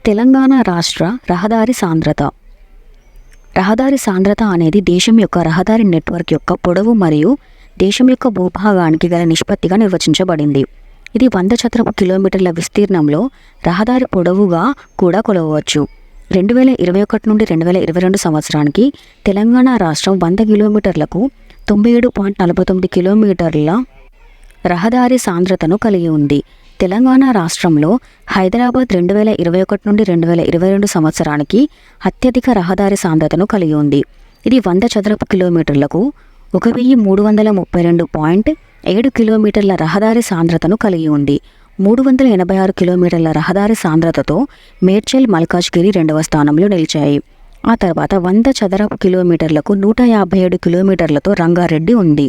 తెలంగాణ రాష్ట్ర రహదారి సాంద్రత. రహదారి సాంద్రత అనేది దేశం యొక్క రహదారి నెట్వర్క్ యొక్క పొడవు మరియు దేశం యొక్క భూభాగానికి గల నిష్పత్తిగా నిర్వచించబడింది. ఇది 100 చదరపు కిలోమీటర్ల విస్తీర్ణంలో రహదారి పొడవుగా కూడా కొలవవచ్చు. 2021 నుండి 2022 సంవత్సరానికి తెలంగాణ రాష్ట్రం 100 కిలోమీటర్లకు 97.49 కిలోమీటర్ల రహదారి సాంద్రతను కలిగి ఉంది. తెలంగాణ రాష్ట్రంలో హైదరాబాద్ 2021 నుండి 2022 సంవత్సరానికి అత్యధిక రహదారి సాంద్రతను కలిగి ఉంది. ఇది 100 చదరపు కిలోమీటర్లకు 1332.7 కిలోమీటర్ల రహదారి సాంద్రతను కలిగి ఉంది. 386 కిలోమీటర్ల రహదారి సాంద్రతతో మేడ్చల్, మల్కాజ్గిరి 2వ స్థానంలో నిలిచాయి. ఆ తర్వాత 100 చదరపు కిలోమీటర్లకు 157 కిలోమీటర్లతో రంగారెడ్డి ఉంది.